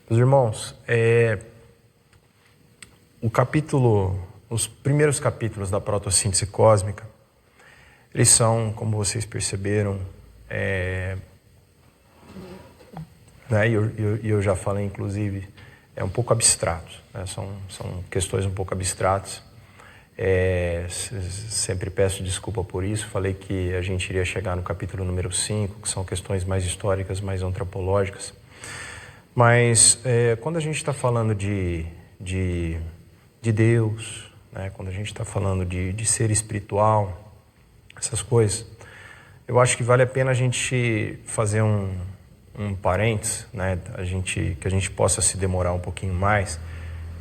Meus irmãos, os primeiros capítulos da protossíntese cósmica, eles são, como vocês perceberam, e eu já falei, inclusive, um pouco abstratos, né? São questões um pouco abstratas. Sempre peço desculpa por isso. Falei que a gente iria chegar no capítulo número 5, que são questões mais históricas, mais antropológicas. Mas quando a gente está falando de Deus, né? Quando a gente está falando de ser espiritual, essas coisas, eu acho que vale a pena a gente fazer um parênteses, né? Que a gente possa se demorar um pouquinho mais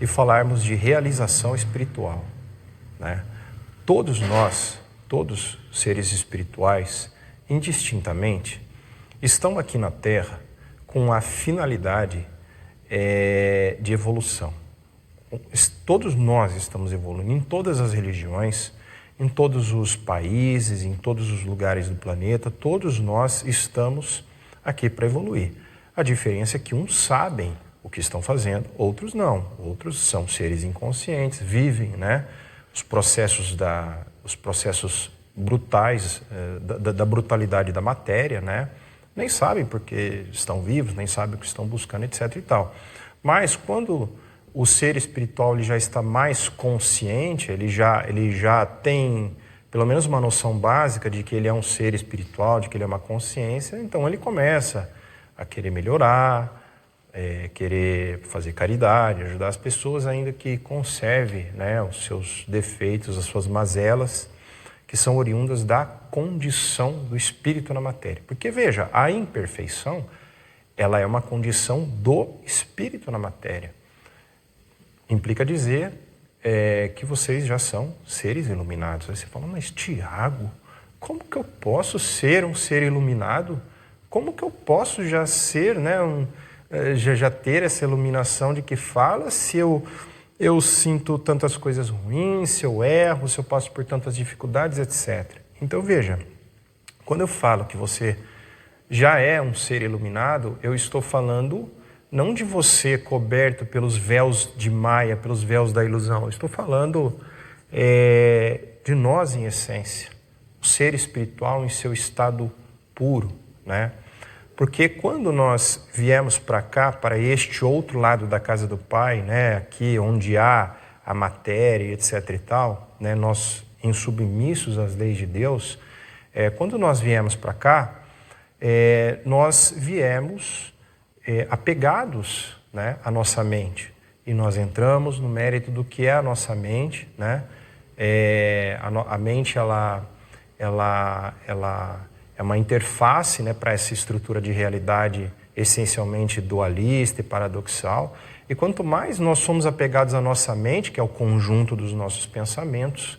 e falarmos de realização espiritual, né? Todos nós, todos seres espirituais, indistintamente, estão aqui na Terra com a finalidade de evolução. Todos nós estamos evoluindo em todas as religiões, em todos os países, em todos os lugares do planeta. Todos nós estamos aqui para evoluir. A diferença é que uns sabem o que estão fazendo, outros não. Outros são seres inconscientes, vivem, né, os processos brutais, da brutalidade da matéria, né? Nem sabem porque estão vivos, nem sabem o que estão buscando, etc. e tal. Mas quando o ser espiritual ele já está mais consciente, ele já tem pelo menos uma noção básica de que ele é um ser espiritual, de que ele é uma consciência, então ele começa a querer melhorar, querer fazer caridade, ajudar as pessoas, ainda que conserve, né, os seus defeitos, as suas mazelas, que são oriundas da condição do espírito na matéria. Porque, veja, a imperfeição, ela é uma condição do espírito na matéria. Implica dizer que vocês já são seres iluminados. Aí você fala, mas Tiago, como que eu posso ser um ser iluminado? Como que eu posso já ser, né, já ter essa iluminação de que fala, se eu sinto tantas coisas ruins, se eu erro, se eu passo por tantas dificuldades, etc. Então, veja, quando eu falo que você já é um ser iluminado, eu estou falando não de você coberto pelos véus de Maia, pelos véus da ilusão. Eu estou falando de nós em essência, o ser espiritual em seu estado puro, né? Porque quando nós viemos para cá, para este outro lado da casa do Pai, né, aqui onde há a matéria, etc. e tal, né, nós insubmissos às leis de Deus, quando nós viemos para cá, nós viemos apegados, né, à nossa mente. E nós entramos no mérito do que é a nossa mente, né? A mente, ela é uma interface, né, para essa estrutura de realidade essencialmente dualista e paradoxal. E quanto mais nós somos apegados à nossa mente, que é o conjunto dos nossos pensamentos,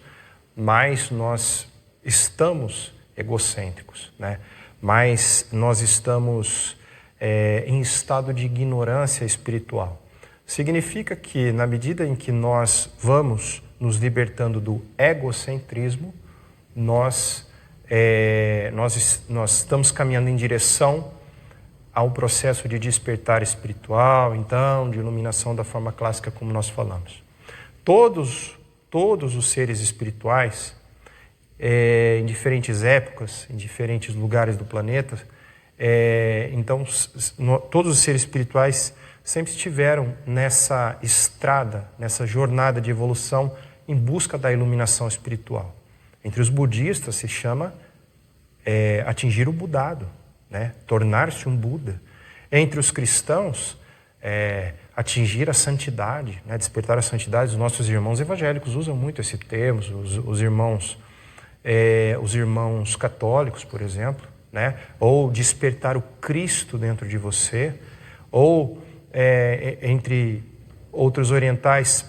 mais nós estamos egocêntricos, né? Mais nós estamos em estado de ignorância espiritual. Significa que, na medida em que nós vamos nos libertando do egocentrismo, nós estamos caminhando em direção ao processo de despertar espiritual, então, de iluminação da forma clássica, como nós falamos. Todos os seres espirituais, em diferentes épocas, em diferentes lugares do planeta, então, todos os seres espirituais sempre estiveram nessa estrada, nessa jornada de evolução em busca da iluminação espiritual. Entre os budistas se chama atingir o Budado, né? Tornar-se um Buda. Entre os cristãos, atingir a santidade, né? Despertar a santidade. Os nossos irmãos evangélicos usam muito esse termo, os irmãos católicos, por exemplo, né? Ou despertar o Cristo dentro de você, ou entre outros orientais,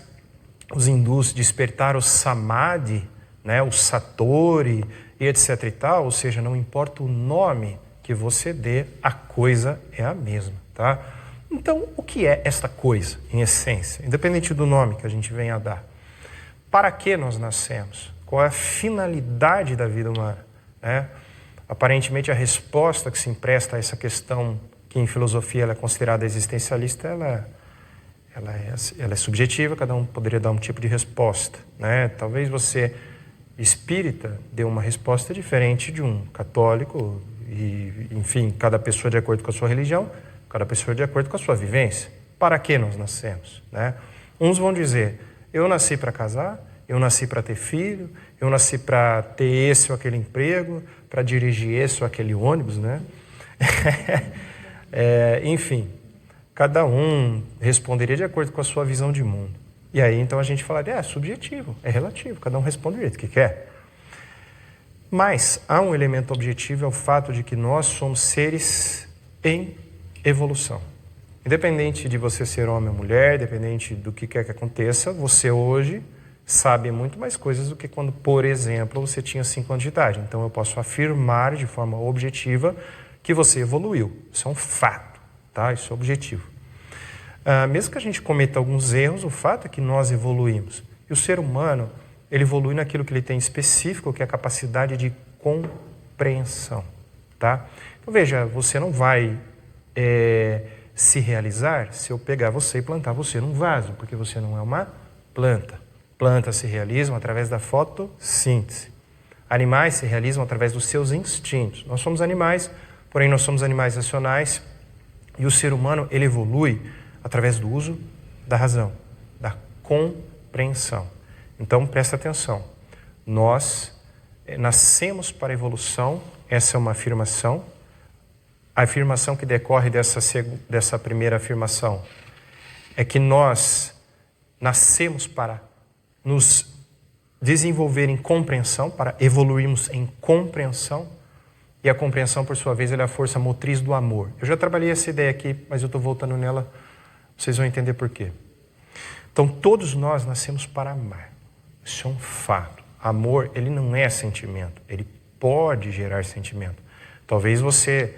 os hindus, despertar o Samadhi, né? O Satori e etc e tal. Ou seja, não importa o nome que você dê, a coisa é a mesma, tá? Então, o que é esta coisa, em essência, independente do nome que a gente venha a dar? Para que nós nascemos? Qual é a finalidade da vida humana, né? Aparentemente, a resposta que se empresta a essa questão que em filosofia ela é considerada existencialista, ela é subjetiva, cada um poderia dar um tipo de resposta, né? Talvez você, espírita, dê uma resposta diferente de um católico, e, enfim, cada pessoa de acordo com a sua religião, cada pessoa de acordo com a sua vivência. Para que nós nascemos, né? Uns vão dizer, eu nasci para casar, eu nasci para ter filho, eu nasci para ter esse ou aquele emprego, para dirigir esse ou aquele ônibus, né? Enfim, cada um responderia de acordo com a sua visão de mundo. E aí, então, a gente falaria, é subjetivo, é relativo, cada um responde do jeito que quer. Mas há um elemento objetivo, é o fato de que nós somos seres em evolução. Independente de você ser homem ou mulher, independente do que quer que aconteça, você hoje sabe muito mais coisas do que quando, por exemplo, você tinha 5 anos de idade. Então, eu posso afirmar de forma objetiva que você evoluiu. Isso é um fato, tá? Isso é objetivo. Mesmo que a gente cometa alguns erros, o fato é que nós evoluímos. E o ser humano, ele evolui naquilo que ele tem específico, que é a capacidade de compreensão, tá? Então, veja, você não vai se realizar se eu pegar você e plantar você num vaso, porque você não é uma planta. Plantas se realizam através da fotossíntese. Animais se realizam através dos seus instintos. Nós somos animais, porém nós somos animais racionais, e o ser humano, ele evolui através do uso da razão, da compreensão. Então, presta atenção. Nós nascemos para a evolução, essa é uma afirmação. A afirmação que decorre dessa primeira afirmação é que nós nascemos para nos desenvolver em compreensão, para evoluirmos em compreensão, e a compreensão, por sua vez, ela é a força motriz do amor. Eu já trabalhei essa ideia aqui, mas eu estou voltando nela, vocês vão entender por quê. Então, todos nós nascemos para amar. Isso é um fato. Amor, ele não é sentimento, ele pode gerar sentimento. Talvez você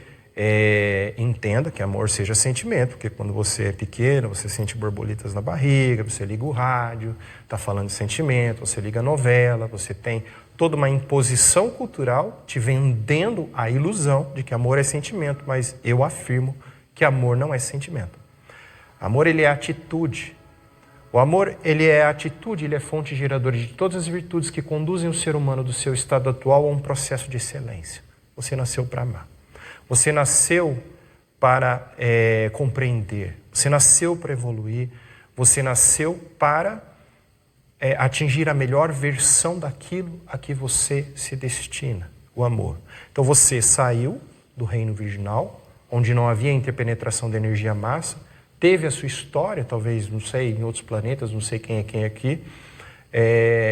entenda que amor seja sentimento, porque quando você é pequeno, você sente borboletas na barriga, você liga o rádio, está falando de sentimento, você liga a novela, você tem toda uma imposição cultural te vendendo a ilusão de que amor é sentimento, mas eu afirmo que amor não é sentimento. Amor, ele é atitude. O amor, ele é atitude, ele é fonte geradora de todas as virtudes que conduzem o ser humano do seu estado atual a um processo de excelência. Você nasceu para amar. Você nasceu para compreender. Você nasceu para evoluir. Você nasceu para atingir a melhor versão daquilo a que você se destina, o amor. Então você saiu do reino virginal, onde não havia interpenetração de energia-massa, teve a sua história, talvez, não sei, em outros planetas, não sei quem é quem aqui,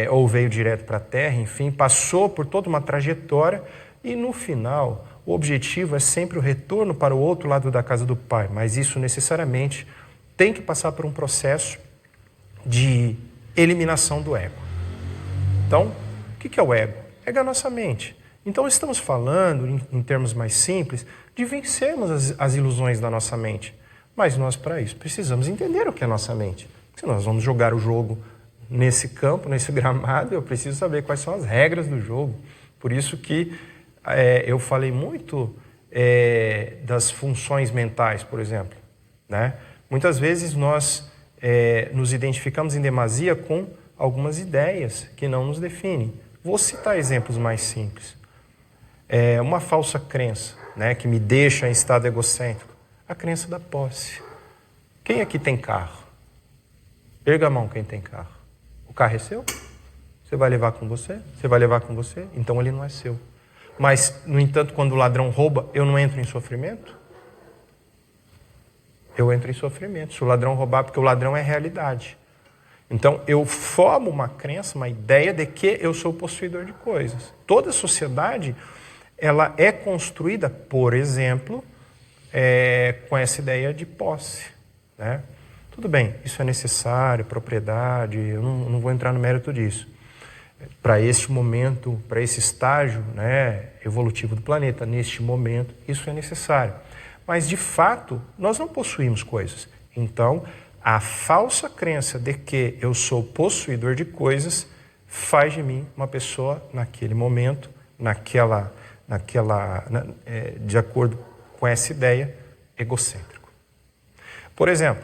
ou veio direto para a Terra, enfim, passou por toda uma trajetória e no final o objetivo é sempre o retorno para o outro lado da casa do Pai, mas isso necessariamente tem que passar por um processo de eliminação do ego. Então, o que é o ego? É a nossa mente. Então, estamos falando, em termos mais simples, de vencermos as ilusões da nossa mente. Mas nós, para isso, precisamos entender o que é a nossa mente. Se nós vamos jogar o jogo nesse campo, nesse gramado, eu preciso saber quais são as regras do jogo. Por isso que eu falei muito das funções mentais, por exemplo, né? Muitas vezes nós nos identificamos em demasia com algumas ideias que não nos definem. Vou citar exemplos mais simples. Uma falsa crença, né, que me deixa em estado egocêntrico. A crença da posse. Quem aqui tem carro? Erga a mão quem tem carro. O carro é seu? Você vai levar com você? Você vai levar com você? Então ele não é seu. Mas, no entanto, quando o ladrão rouba, eu não entro em sofrimento? Eu entro em sofrimento. Se o ladrão roubar, porque o ladrão é realidade. Então, eu formo uma crença, uma ideia de que eu sou possuidor de coisas. Toda sociedade, ela é construída, por exemplo, com essa ideia de posse, né? Tudo bem, isso é necessário, propriedade, eu não vou entrar no mérito disso. Para este momento, para esse estágio, né, evolutivo do planeta, neste momento, isso é necessário. Mas, de fato, nós não possuímos coisas. Então, a falsa crença de que eu sou possuidor de coisas faz de mim uma pessoa, naquele momento, de acordo com essa ideia, egocêntrico. Por exemplo,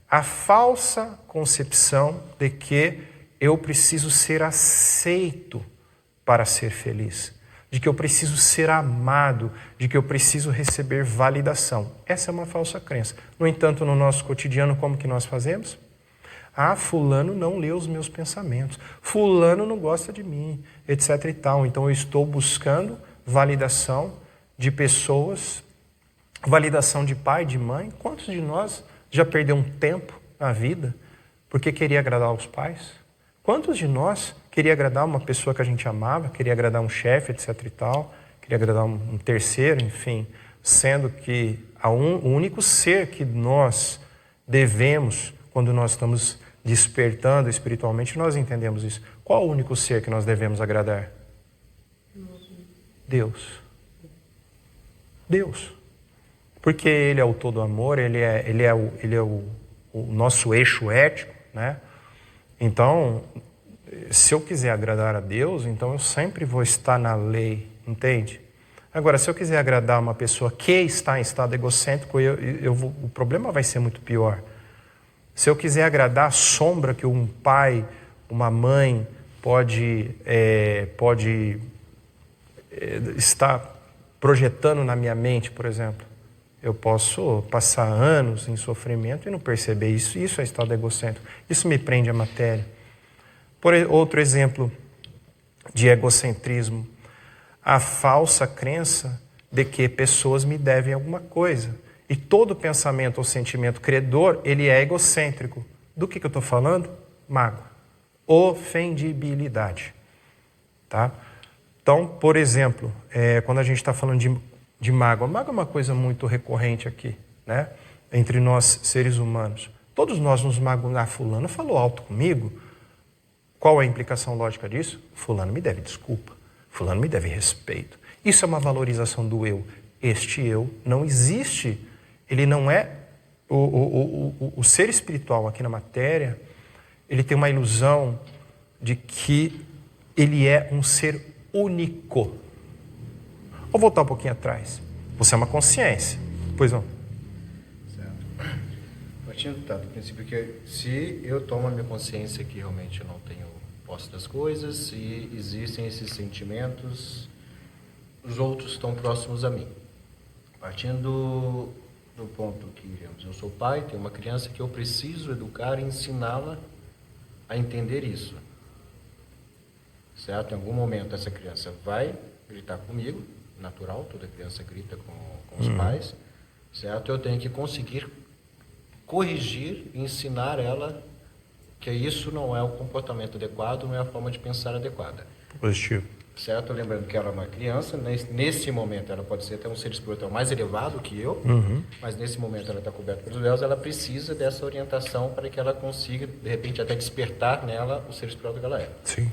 a falsa concepção de que eu preciso ser aceito para ser feliz, de que eu preciso ser amado, de que eu preciso receber validação. Essa é uma falsa crença. No entanto, no nosso cotidiano, como que nós fazemos? Ah, fulano não lê os meus pensamentos, fulano não gosta de mim, etc e tal. Então eu estou buscando validação de pessoas, validação de pai, de mãe. Quantos de nós já perdeu um tempo na vida porque queria agradar os pais? Quantos de nós queria agradar uma pessoa que a gente amava, queria agradar um chefe, etc e tal, queria agradar um terceiro, enfim, sendo que o único ser que nós devemos, quando nós estamos despertando espiritualmente, nós entendemos isso. Qual o único ser que nós devemos agradar? Deus. Deus. Porque Ele é o todo amor, Ele é o nosso eixo ético, né? Então, se eu quiser agradar a Deus, então eu sempre vou estar na lei, entende? Agora, se eu quiser agradar uma pessoa que está em estado egocêntrico, o problema vai ser muito pior. Se eu quiser agradar a sombra que um pai, uma mãe pode estar projetando na minha mente, por exemplo, eu posso passar anos em sofrimento e não perceber isso. Isso é estado egocêntrico. Isso me prende à matéria. Outro exemplo de egocentrismo, a falsa crença de que pessoas me devem alguma coisa. E todo pensamento ou sentimento credor, ele é egocêntrico. Do que eu estou falando? Mágoa. Ofendibilidade. Tá? Então, por exemplo, quando a gente está falando de mágoa, mágoa é uma coisa muito recorrente aqui, né? Entre nós, seres humanos. Todos nós nos magoamos. Ah, fulano falou alto comigo. Qual é a implicação lógica disso? Fulano me deve desculpa. Fulano me deve respeito. Isso é uma valorização do eu. Este eu não existe. Ele não é... O ser espiritual aqui na matéria, ele tem uma ilusão de que ele é um ser único. Vou voltar um pouquinho atrás. Você é uma consciência. Pois não? Certo. Partindo do princípio que se eu tomo a minha consciência que realmente eu não tenho posse das coisas e existem esses sentimentos, os outros estão próximos a mim. Partindo do ponto que, digamos, eu sou pai, tenho uma criança que eu preciso educar e ensiná-la a entender isso. Certo? Em algum momento essa criança vai gritar comigo, natural, toda criança grita com os pais, certo? Eu tenho que conseguir corrigir e ensinar ela que isso não é o comportamento adequado, não é a forma de pensar adequada. Positivo. Certo? Lembrando que ela é uma criança, nesse momento ela pode ser até um ser espiritual mais elevado que eu, mas nesse momento ela está coberta pelos véus, ela precisa dessa orientação para que ela consiga, de repente, até despertar nela o ser espiritual que ela é. Sim.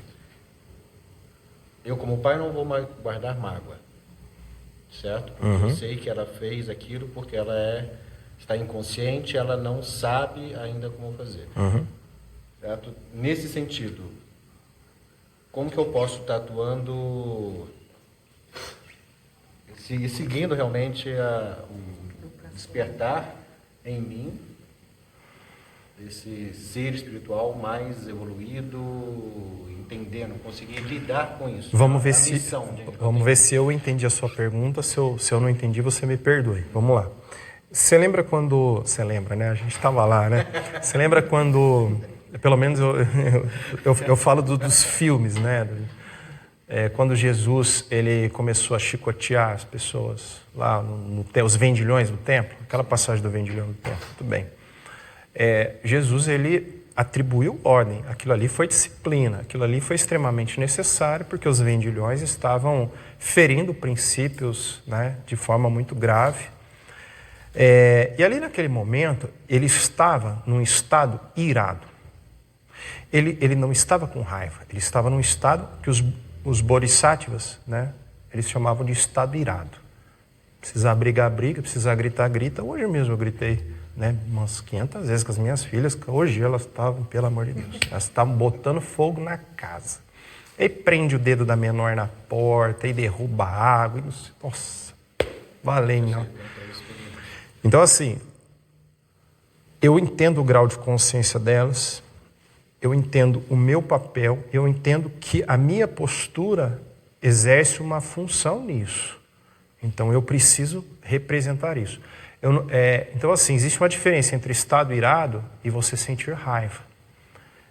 Eu, como pai, não vou guardar mágoa, certo? Porque eu sei que ela fez aquilo porque ela está inconsciente, ela não sabe ainda como fazer. Certo? Nesse sentido, como que eu posso estar atuando, seguindo realmente o despertar em mim desse ser espiritual mais evoluído, entendendo, conseguir lidar com isso. Vamos ver se eu entendi a sua pergunta. Se eu não entendi, você me perdoe. Vamos lá. Você lembra quando... Você lembra, né? A gente estava lá, né? Você lembra quando... Pelo menos eu falo dos filmes, né? Quando Jesus ele começou a chicotear as pessoas lá, os vendilhões do templo, aquela passagem do vendilhão do templo, tudo bem. Jesus ele atribuiu ordem, aquilo ali foi disciplina, aquilo ali foi extremamente necessário porque os vendilhões estavam ferindo princípios, né, de forma muito grave. E ali naquele momento ele estava num estado irado. Ele não estava com raiva, ele estava num estado que os bodhisattvas, né, eles chamavam de estado irado. Precisar brigar, briga, precisar gritar, grita. Hoje mesmo eu gritei, né, umas 500 vezes com as minhas filhas, que hoje elas estavam, pelo amor de Deus, elas estavam botando fogo na casa. E prende o dedo da menor na porta, e derruba a água, e não sei, nossa, valeu não. Então, assim, eu entendo o grau de consciência delas, eu entendo o meu papel, eu entendo que a minha postura exerce uma função nisso. Então, eu preciso representar isso. Então, assim, existe uma diferença entre estado irado e você sentir raiva.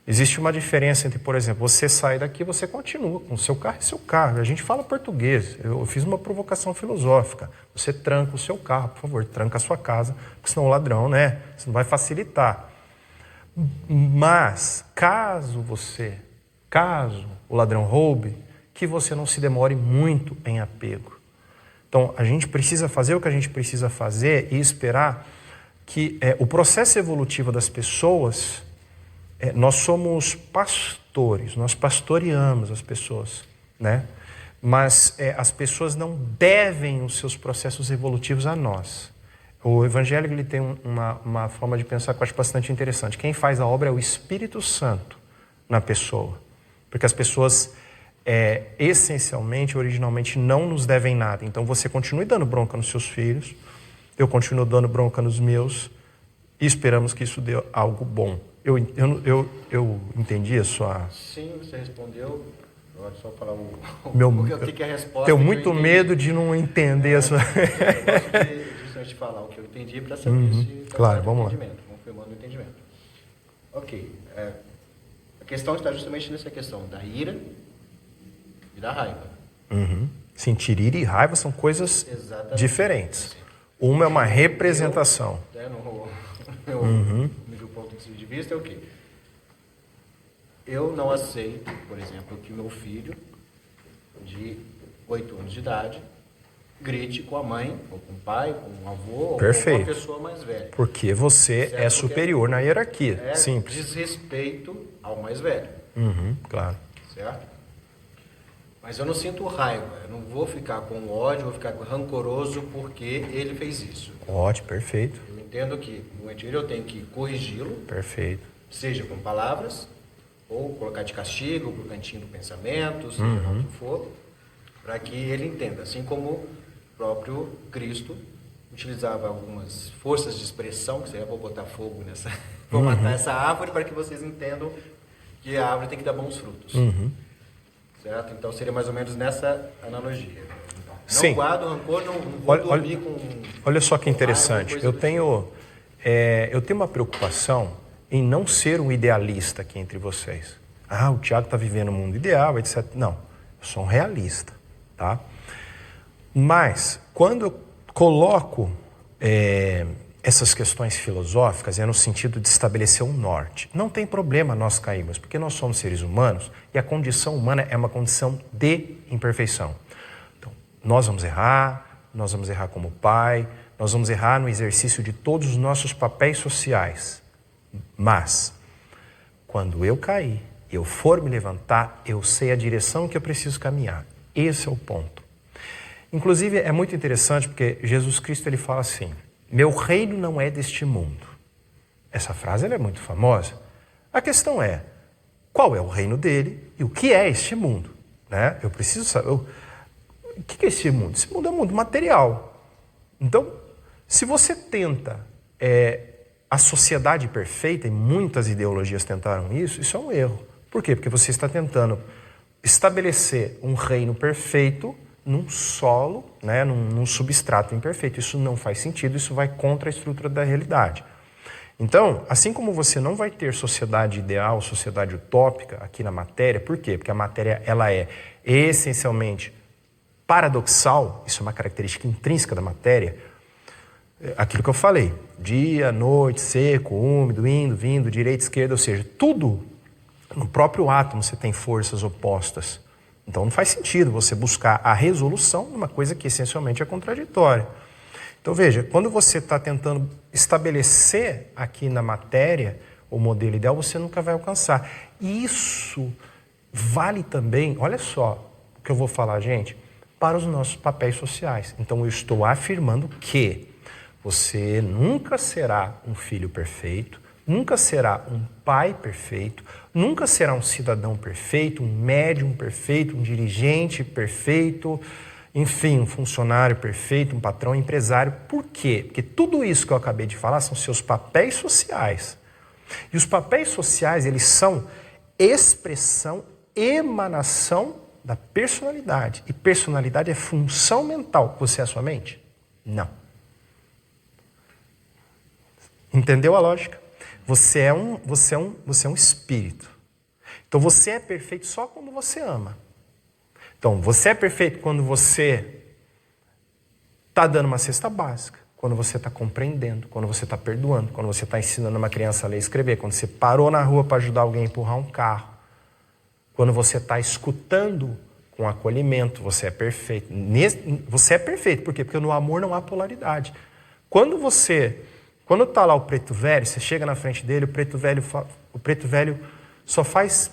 Existe uma diferença entre, por exemplo, você sai daqui e você continua com o seu carro e seu carro. A gente fala português. Eu fiz uma provocação filosófica. Você tranca o seu carro, por favor, tranca a sua casa, porque senão o ladrão, né? Isso não vai facilitar. Mas, caso o ladrão roube, que você não se demore muito em apego. Então, a gente precisa fazer o que a gente precisa fazer e esperar que o processo evolutivo das pessoas... nós somos pastores, nós pastoreamos as pessoas, né? Mas as pessoas não devem os seus processos evolutivos a nós. O evangélico ele tem uma forma de pensar que eu acho bastante interessante. Quem faz a obra é o Espírito Santo na pessoa. Porque as pessoas, essencialmente, originalmente, não nos devem nada. Então você continue dando bronca nos seus filhos, eu continuo dando bronca nos meus, e esperamos que isso dê algo bom. Eu entendi a sua... Sim, você respondeu. Agora só falar o que é a resposta. Tenho muito medo de não entender a sua... Eu gosto de falar o que eu entendi para saber se está claro, certo vamos o entendimento, confirmando o entendimento. Ok. A questão está justamente nessa questão da ira e da raiva. Sentir ira e raiva são coisas diferentes. Assim. Uma é uma representação. No meu ponto de vista é o quê? Eu não aceito, por exemplo, que o meu filho de 8 anos de idade grite com a mãe, ou com o pai, com o avô, Perfeito. ou com uma pessoa mais velha. Porque você é superior na hierarquia. Simples. Desrespeito ao mais velho. Claro. Certo? Mas eu não sinto raiva, eu não vou ficar com ódio, vou ficar rancoroso porque ele fez isso. Ótimo, perfeito. Eu entendo que no momento eu tenho que corrigi-lo, Perfeito. seja com palavras, ou colocar de castigo para o cantinho do pensamento, seja o que for, para que ele entenda. Assim como o próprio Cristo utilizava algumas forças de expressão, que seria vou botar fogo nessa, vou matar essa árvore para que vocês entendam que a árvore tem que dar bons frutos. Certo? Então seria mais ou menos nessa analogia. Não guardo rancor, não vou dormir com... Olha só que interessante. Eu tenho uma preocupação em não ser um idealista aqui entre vocês. O Tiago está vivendo um mundo ideal, etc. Não, eu sou um realista, tá? Mas, quando eu coloco essas questões filosóficas, é no sentido de estabelecer um norte. Não tem problema nós cairmos, porque nós somos seres humanos e a condição humana é uma condição de imperfeição. Então, nós vamos errar como pai, nós vamos errar no exercício de todos os nossos papéis sociais. Mas, quando eu cair, eu for me levantar, eu sei a direção que eu preciso caminhar. Esse é o ponto. Inclusive, é muito interessante porque Jesus Cristo ele fala assim, meu reino não é deste mundo. Essa frase ela é muito famosa. A questão é, qual é o reino dele e o que é este mundo? Né? Eu preciso saber, o que é este mundo? Esse mundo é um mundo material. Então, se você tenta a sociedade perfeita, e muitas ideologias tentaram isso é um erro. Por quê? Porque você está tentando estabelecer um reino perfeito num solo, né, num substrato imperfeito. Isso não faz sentido, isso vai contra a estrutura da realidade. Então, assim como você não vai ter sociedade ideal, sociedade utópica aqui na matéria, por quê? Porque a matéria ela é essencialmente paradoxal, isso é uma característica intrínseca da matéria, aquilo que eu falei, dia, noite, seco, úmido, indo, vindo, direita, esquerda, ou seja, tudo no próprio átomo você tem forças opostas. Então não faz sentido você buscar a resolução numa coisa que essencialmente é contraditória. Então veja, quando você está tentando estabelecer aqui na matéria o modelo ideal, você nunca vai alcançar. E isso vale também, olha só o que eu vou falar, gente, para os nossos papéis sociais. Então eu estou afirmando que você nunca será um filho perfeito, nunca será um pai perfeito, nunca será um cidadão perfeito, um médium perfeito, um dirigente perfeito, enfim, um funcionário perfeito, um patrão, um empresário. Por quê? Porque tudo isso que eu acabei de falar são seus papéis sociais. E os papéis sociais, eles são expressão, emanação da personalidade. E personalidade é função mental. Você é a sua mente? Não. Entendeu a lógica? Você é um espírito. Então você é perfeito só quando você ama. Então você é perfeito quando você está dando uma cesta básica, quando você está compreendendo, quando você está perdoando, quando você está ensinando uma criança a ler e escrever, quando você parou na rua para ajudar alguém a empurrar um carro, quando você está escutando com acolhimento, você é perfeito. Você é perfeito, por quê? Porque no amor não há polaridade. Quando está lá o preto velho, você chega na frente dele, o preto velho só faz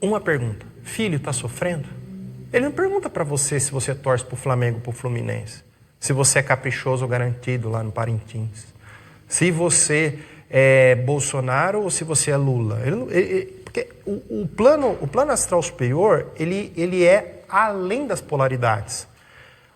uma pergunta. Filho, está sofrendo? Ele não pergunta para você se você torce para o Flamengo ou para o Fluminense. Se você é caprichoso ou garantido lá no Parintins. Se você é Bolsonaro ou se você é Lula. Porque o plano astral superior, ele é além das polaridades.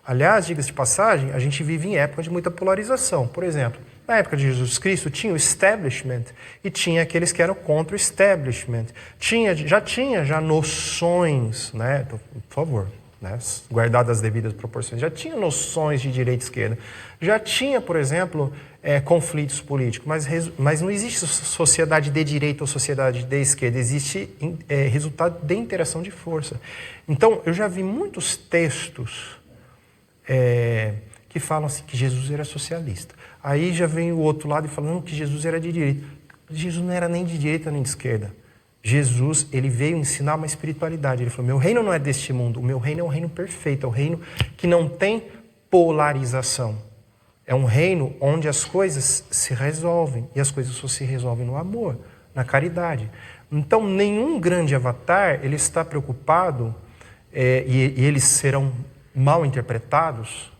Aliás, diga-se de passagem, a gente vive em época de muita polarização. Por exemplo, na época de Jesus Cristo, tinha o establishment e tinha aqueles que eram contra o establishment. Já tinha noções, né? Por favor, né? Guardadas as devidas proporções, já tinha noções de direita e esquerda. Já tinha, por exemplo, conflitos políticos, mas não existe sociedade de direita ou sociedade de esquerda, existe resultado de interação de força. Então, eu já vi muitos textos que falam assim que Jesus era socialista. Aí já vem o outro lado e fala que Jesus era de direita. Jesus não era nem de direita nem de esquerda. Jesus, ele veio ensinar uma espiritualidade. Ele falou, meu reino não é deste mundo, o meu reino é um reino perfeito, é um reino que não tem polarização. É um reino onde as coisas se resolvem, e as coisas só se resolvem no amor, na caridade. Então, nenhum grande avatar, ele está preocupado, e eles serão mal interpretados,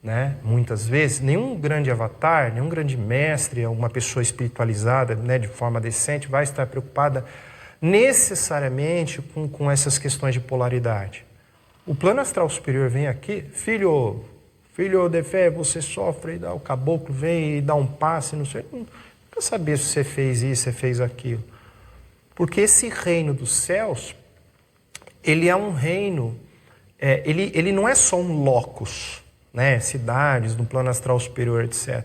né? Muitas vezes, nenhum grande avatar, nenhum grande mestre, uma pessoa espiritualizada, né, de forma decente, vai estar preocupada necessariamente com essas questões de polaridade. O plano astral superior vem aqui, filho de fé, você sofre, o caboclo vem e dá um passe, não sei, não quer saber se você fez isso, se você fez aquilo. Porque esse reino dos céus, ele é um reino, ele não é só um locus, né, cidades, no plano astral superior, etc.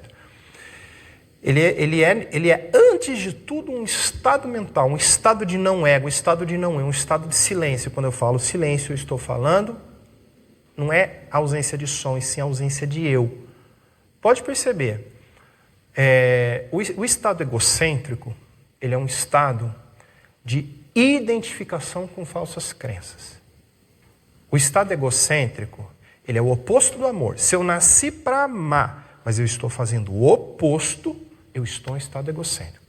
Ele é, antes de tudo, um estado mental, um estado de não ego, um estado de não eu, um estado de silêncio. Quando eu falo silêncio, eu estou falando, não é ausência de som, e sim ausência de eu. Pode perceber, o estado egocêntrico, ele é um estado de identificação com falsas crenças. O estado egocêntrico, ele é o oposto do amor. Se eu nasci para amar, mas eu estou fazendo o oposto, eu estou em estado egocêntrico.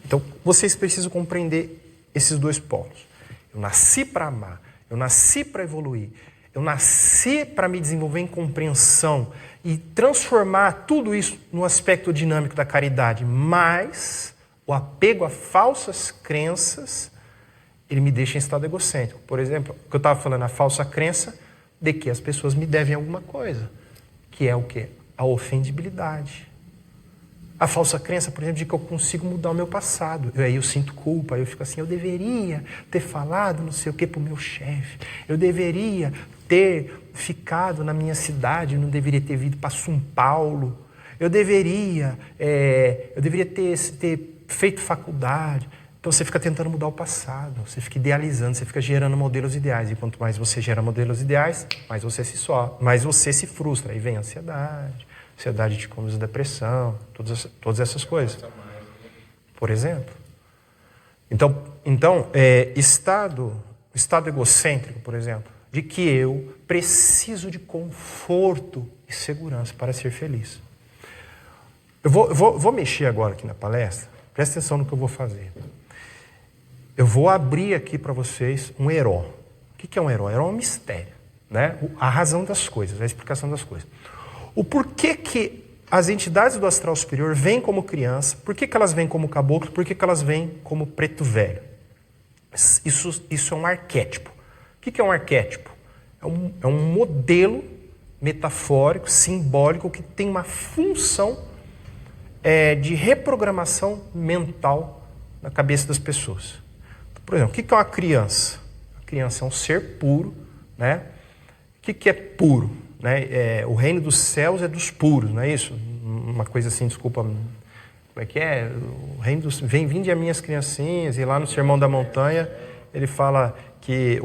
Então, vocês precisam compreender esses dois polos. Eu nasci para amar, eu nasci para evoluir, eu nasci para me desenvolver em compreensão e transformar tudo isso no aspecto dinâmico da caridade, mas o apego a falsas crenças, ele me deixa em estado egocêntrico. Por exemplo, o que eu estava falando, a falsa crença de que as pessoas me devem alguma coisa, que é o quê? A ofendibilidade. A falsa crença, por exemplo, de que eu consigo mudar o meu passado. Aí eu sinto culpa, eu fico assim, eu deveria ter falado não sei o que para o meu chefe, eu deveria ter ficado na minha cidade, não deveria ter vindo para São Paulo, eu deveria ter feito faculdade. Então você fica tentando mudar o passado, você fica idealizando, você fica gerando modelos ideais. E quanto mais você gera modelos ideais, mais você se frustra. Aí vem a ansiedade te conduz à depressão, todas essas coisas. Por exemplo. Então estado egocêntrico, por exemplo, de que eu preciso de conforto e segurança para ser feliz. Eu vou mexer agora aqui na palestra, presta atenção no que eu vou fazer. Eu vou abrir aqui para vocês um herói. O que é um herói? Herói é um mistério, né? A razão das coisas, a explicação das coisas. O porquê que as entidades do astral superior vêm como criança, por que elas vêm como caboclo, por que elas vêm como preto velho? Isso é um arquétipo. O que é um arquétipo? É um modelo metafórico, simbólico, que tem uma função de reprogramação mental na cabeça das pessoas. Por exemplo, o que é uma criança? A criança é um ser puro, né? O que é puro? Né? O reino dos céus é dos puros, não é isso? Uma coisa assim, desculpa, como é que é? O reino dos... Vinde a minhas criancinhas, e lá no Sermão da Montanha ele fala que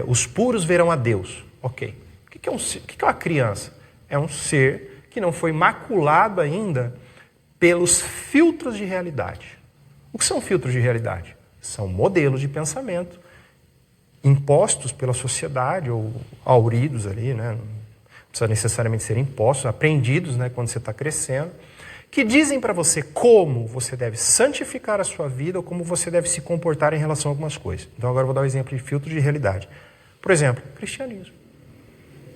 os puros verão a Deus. Ok. O que é uma criança? É um ser que não foi maculado ainda pelos filtros de realidade. O que são filtros de realidade? São modelos de pensamento impostos pela sociedade, ou auridos ali, né? Não precisa necessariamente ser impostos, aprendidos, né, quando você está crescendo, que dizem para você como você deve santificar a sua vida ou como você deve se comportar em relação a algumas coisas. Então agora eu vou dar um exemplo de filtro de realidade. Por exemplo, cristianismo.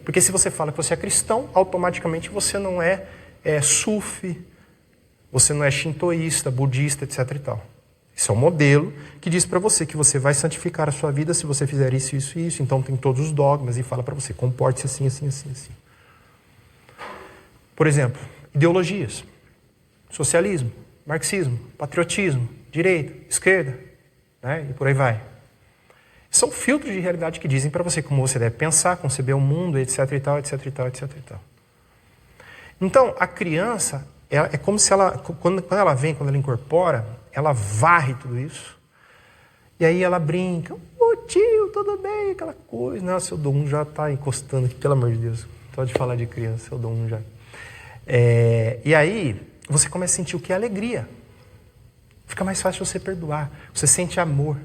Porque se você fala que você é cristão, automaticamente você não é sufi, você não é shintoísta, budista, etc. e tal. Isso é um modelo que diz para você que você vai santificar a sua vida se você fizer isso, isso e isso. Então tem todos os dogmas e fala para você, comporte-se assim, assim, assim, assim. Por exemplo, ideologias. Socialismo, marxismo, patriotismo, direita, esquerda, né? E por aí vai. São filtros de realidade que dizem para você como você deve pensar, conceber o mundo, etc. e tal, etc. e tal, etc. e tal. Então, a criança, é como se ela, quando ela vem, quando ela incorpora, ela varre tudo isso. E aí ela brinca, ô tio, tudo bem, aquela coisa. Nossa, seu Dom já está encostando aqui, pelo amor de Deus. Pode falar de criança, seu Dom já. E aí, você começa a sentir o que é alegria. Fica mais fácil você perdoar. Você sente amor.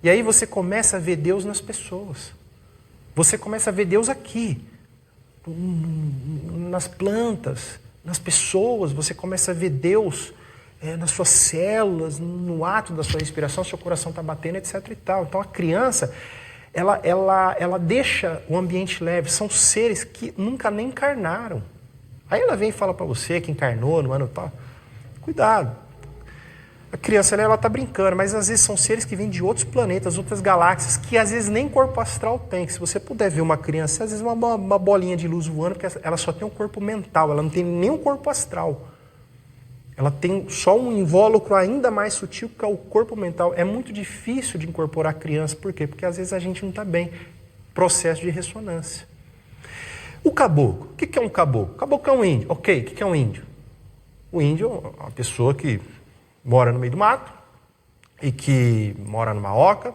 E aí você começa a ver Deus nas pessoas. Você começa a ver Deus aqui. Nas plantas, nas pessoas. Você começa a ver Deus nas suas células, no ato da sua respiração, seu coração está batendo, etc. e tal. Então a criança, ela deixa o ambiente leve. São seres que nunca nem encarnaram. Aí ela vem e fala para você que encarnou no ano tal. Cuidado. A criança, ela está brincando, mas às vezes são seres que vêm de outros planetas, outras galáxias, que às vezes nem corpo astral tem. Se você puder ver uma criança, às vezes uma bolinha de luz voando, porque ela só tem um corpo mental, ela não tem nem um corpo astral. Ela tem só um invólucro ainda mais sutil que é o corpo mental. É muito difícil de incorporar a criança. Por quê? Porque às vezes a gente não está bem. Processo de ressonância. O caboclo. O que é um caboclo? Caboclo é um índio. Ok, o que é um índio? O índio é uma pessoa que mora no meio do mato e que mora numa oca.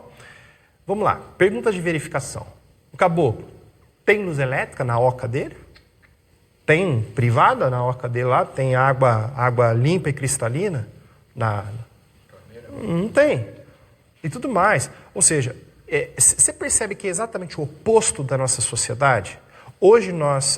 Vamos lá, perguntas de verificação. O caboclo tem luz elétrica na oca dele? Tem privada na oca dele lá? Tem água limpa e cristalina? Não tem. E tudo mais. Ou seja, você percebe que é exatamente o oposto da nossa sociedade? Hoje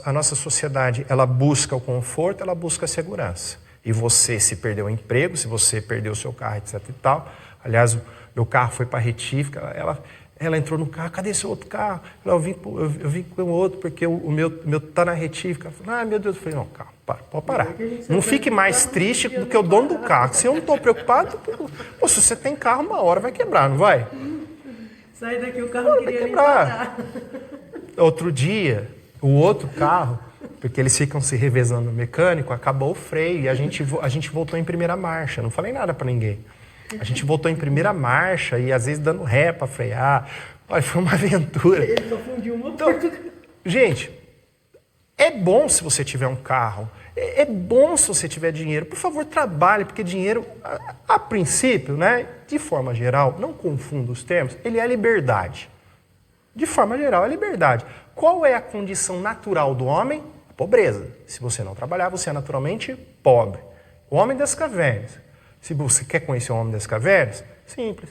a nossa sociedade, ela busca o conforto, ela busca a segurança. E você, se perdeu o emprego, se você perdeu o seu carro, etc e tal. Aliás, o meu carro foi para a retífica, ela entrou no carro, cadê seu outro carro? Eu vim com o outro, porque o meu está na retífica. Ela falou, meu Deus, eu falei, não, calma, pode parar. Não fique mais triste do que o dono do carro. Se eu não estou preocupado, se você tem carro, uma hora vai quebrar, não vai? Sai daqui, o carro queria quebrar. Outro dia, o outro carro, porque eles ficam se revezando no mecânico, acabou o freio e a gente voltou em primeira marcha. Não falei nada para ninguém. A gente voltou em primeira marcha e às vezes dando ré para frear. Olha, foi uma aventura. Ele confundiu o motor. Então, gente, é bom se você tiver um carro. É bom se você tiver dinheiro. Por favor, trabalhe, porque dinheiro, a princípio, né, de forma geral, não confunda os termos, ele é liberdade. De forma geral, é liberdade. Qual é a condição natural do homem? A pobreza. Se você não trabalhar, você é naturalmente pobre. O homem das cavernas. Se você quer conhecer o homem das cavernas, simples.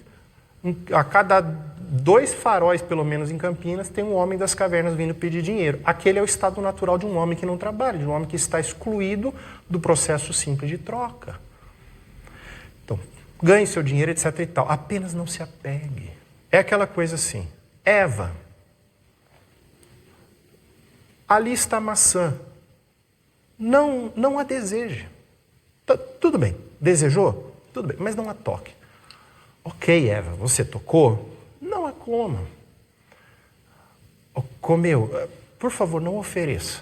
A cada 2 faróis, pelo menos em Campinas, tem um homem das cavernas vindo pedir dinheiro. Aquele é o estado natural de um homem que não trabalha, de um homem que está excluído do processo simples de troca. Então, ganhe seu dinheiro, etc. e tal. Apenas não se apegue. É aquela coisa assim. Eva, ali está a maçã. Não a deseje. Tudo bem. Desejou? Tudo bem, mas não a toque. Ok, Eva, você tocou? Não a coma. comeu, por favor, não ofereça.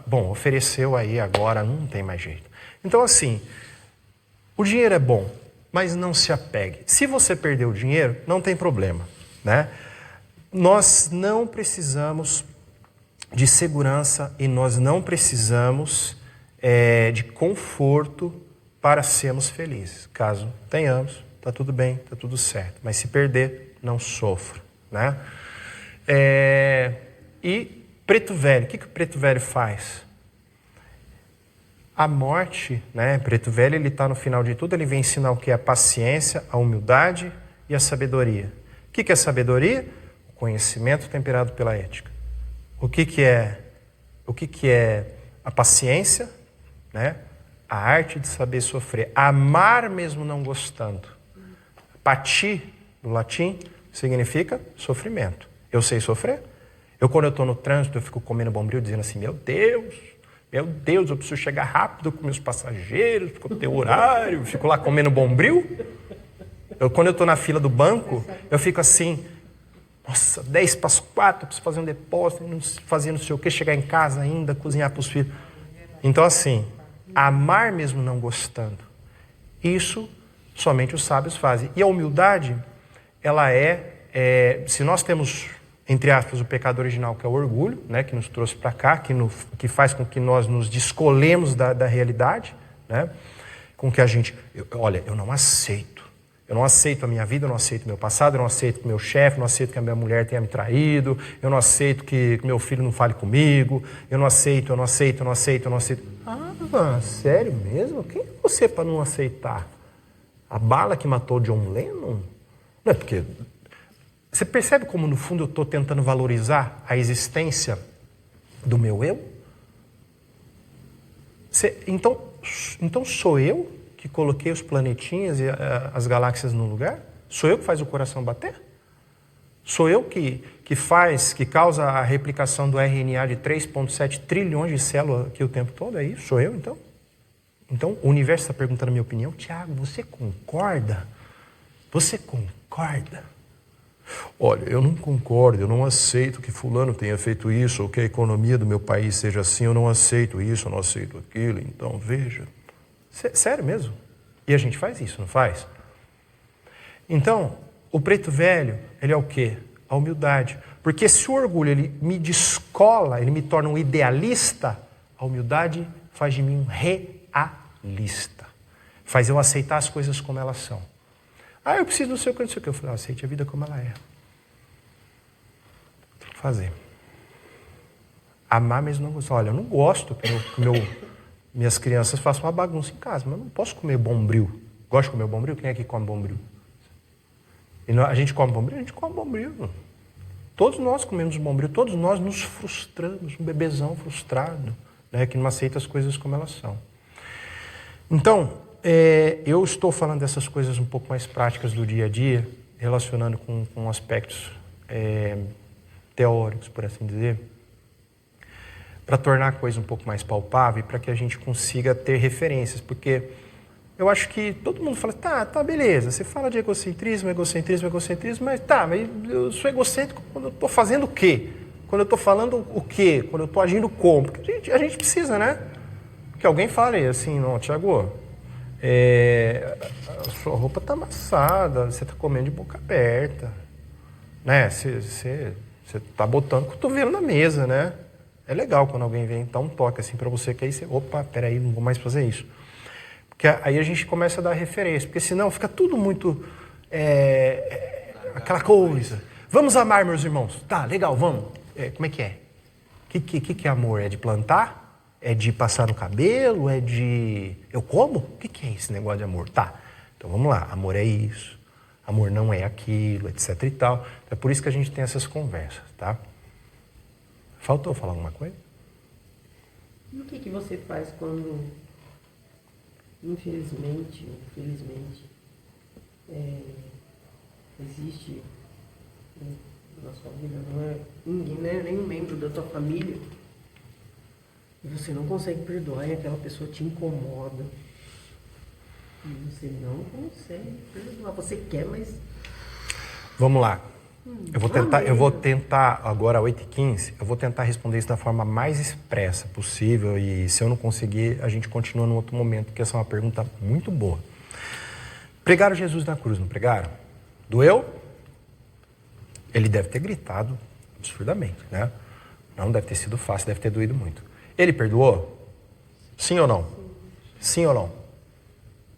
Bom, ofereceu aí agora, não tem mais jeito. Então, assim, o dinheiro é bom, mas não se apegue. Se você perder o dinheiro, não tem problema, né? Nós não precisamos de segurança e nós não precisamos de conforto para sermos felizes. Caso tenhamos, está tudo bem, está tudo certo. Mas se perder, não sofra, né? E preto velho, o que o preto velho faz? A morte, né? Preto velho, ele está no final de tudo, ele vem ensinar o que é a paciência, a humildade e a sabedoria. O que é sabedoria? O conhecimento temperado pela ética. O que é a paciência, né? A arte de saber sofrer. Amar mesmo não gostando. Pati, no latim, significa sofrimento. Eu sei sofrer. Quando eu estou no trânsito, eu fico comendo bombril, dizendo assim, meu Deus, eu preciso chegar rápido com meus passageiros, porque eu tenho horário, fico lá comendo bombril. Quando eu estou na fila do banco, eu fico assim, nossa, 3:10, preciso fazer um depósito, fazer não sei o que, chegar em casa ainda, cozinhar para os filhos. Então, assim, amar mesmo não gostando, isso somente os sábios fazem. E a humildade, ela se nós temos, entre aspas, o pecado original, que é o orgulho, né, que nos trouxe para cá, que faz com que nós nos descolemos da realidade, né, com que a gente, eu não aceito. Eu não aceito a minha vida, eu não aceito o meu passado, eu não aceito que o meu chefe, eu não aceito que a minha mulher tenha me traído, eu não aceito que meu filho não fale comigo, eu não aceito. Ah, sério mesmo? Quem é você para não aceitar? A bala que matou John Lennon? Não é porque... Você percebe como, no fundo, eu estou tentando valorizar a existência do meu eu? Então sou eu que coloquei os planetinhas e as galáxias no lugar? Sou eu que faz o coração bater? Sou eu que causa a replicação do RNA de 3,7 trilhões de células aqui o tempo todo? É isso? Sou eu, então? Então, o universo está perguntando a minha opinião. Tiago, você concorda? Você concorda? Olha, eu não concordo, eu não aceito que fulano tenha feito isso, ou que a economia do meu país seja assim, eu não aceito isso, eu não aceito aquilo, então veja. Sério mesmo? E a gente faz isso, não faz? Então, o preto velho, ele é o quê? A humildade. Porque se o orgulho ele me descola, ele me torna um idealista, a humildade faz de mim um realista. Faz eu aceitar as coisas como elas são. Ah, eu preciso não sei o que, não sei o que. Eu falei, aceite a vida como ela é. Tem que fazer. Amar mesmo não gostar. Olha, eu não gosto que minhas crianças façam uma bagunça em casa, mas eu não posso comer bombril. Gosta de comer bombril? Quem é que come bombril? A gente come bombril? A gente come bombril. Todos nós comemos bombril, todos nós nos frustramos, um bebezão frustrado, né, que não aceita as coisas como elas são. Então, eu estou falando dessas coisas um pouco mais práticas do dia a dia, relacionando com aspectos teóricos, por assim dizer, para tornar a coisa um pouco mais palpável e para que a gente consiga ter referências, porque eu acho que todo mundo fala, tá, beleza, você fala de egocentrismo, mas eu sou egocêntrico quando eu estou fazendo o quê? Quando eu estou falando o quê? Quando eu estou agindo como? Porque a gente precisa, né? Que alguém fale assim, não, Tiago, a sua roupa está amassada, você está comendo de boca aberta, né? Você está botando o cotovelo na mesa, né? É legal quando alguém vem dar um toque assim para você, que aí você, opa, peraí, não vou mais fazer isso. Porque aí a gente começa a dar referência, porque senão fica tudo muito aquela coisa. Vamos amar, meus irmãos. Tá, legal, vamos. Como é que é? O que é amor? É de plantar? É de passar no cabelo? É de... Eu como? O que é esse negócio de amor? Tá, então vamos lá. Amor é isso. Amor não é aquilo, etc e tal. É por isso que a gente tem essas conversas, tá? Faltou falar alguma coisa? E o que você faz quando, infelizmente ou felizmente, existe na sua vida, não é ninguém, né, nenhum membro da tua família, e você não consegue perdoar e aquela pessoa te incomoda, e você não consegue perdoar, você quer, mas... Vamos lá. Eu vou tentar agora, 8h15, eu vou tentar responder isso da forma mais expressa possível e se eu não conseguir, a gente continua num outro momento, porque essa é uma pergunta muito boa. Pregaram Jesus na cruz, não pregaram? Doeu? Ele deve ter gritado absurdamente, né? Não deve ter sido fácil, deve ter doído muito. Ele perdoou? Sim ou não? Sim ou não?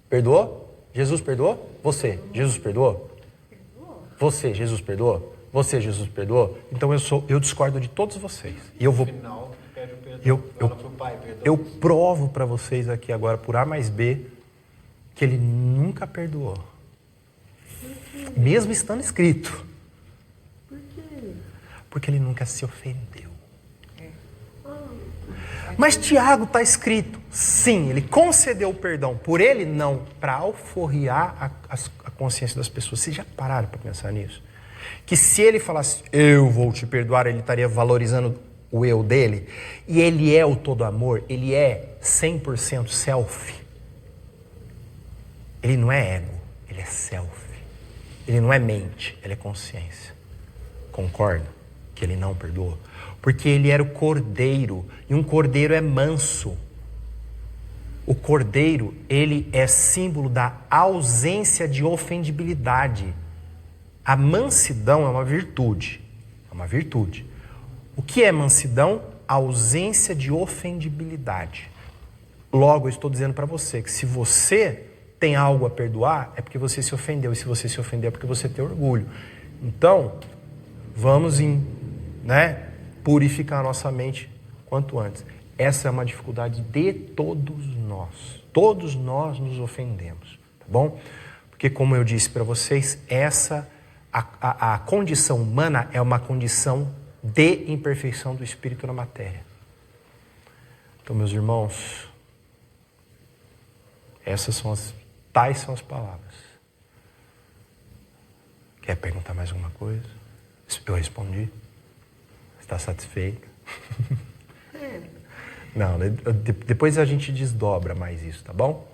Perdoou? Jesus perdoou? Você, Jesus perdoou? Você, Jesus perdoou? Você, Jesus perdoou? Então eu discordo de todos vocês. E eu vou. No final, pede o perdão. Fala pro Pai, perdão. Eu provo para vocês aqui agora, por A mais B, que ele nunca perdoou. Mesmo estando escrito. Por quê? Porque ele nunca se ofendeu. Mas Tiago está escrito. Sim, ele concedeu o perdão. Por ele não, para alforriar a consciência das pessoas. Vocês já pararam para pensar nisso? Que se ele falasse, eu vou te perdoar, ele estaria valorizando o eu dele. E ele é o todo amor, ele é 100% self. Ele não é ego, ele é self. Ele não é mente, ele é consciência. Concorda que ele não perdoou? Porque ele era o cordeiro, e um cordeiro é manso. O cordeiro, ele é símbolo da ausência de ofendibilidade. A mansidão é uma virtude. É uma virtude. O que é mansidão? A ausência de ofendibilidade. Logo, eu estou dizendo para você que se você tem algo a perdoar, é porque você se ofendeu. E se você se ofendeu, é porque você tem orgulho. Então, vamos purificar a nossa mente quanto antes. Essa é uma dificuldade de todos nós. Todos nós nos ofendemos, tá bom? Porque, como eu disse para vocês, a condição humana é uma condição de imperfeição do espírito na matéria. Então, meus irmãos, tais são as palavras. Quer perguntar mais alguma coisa? Eu respondi. Está satisfeita? Não, depois a gente desdobra mais isso, tá bom?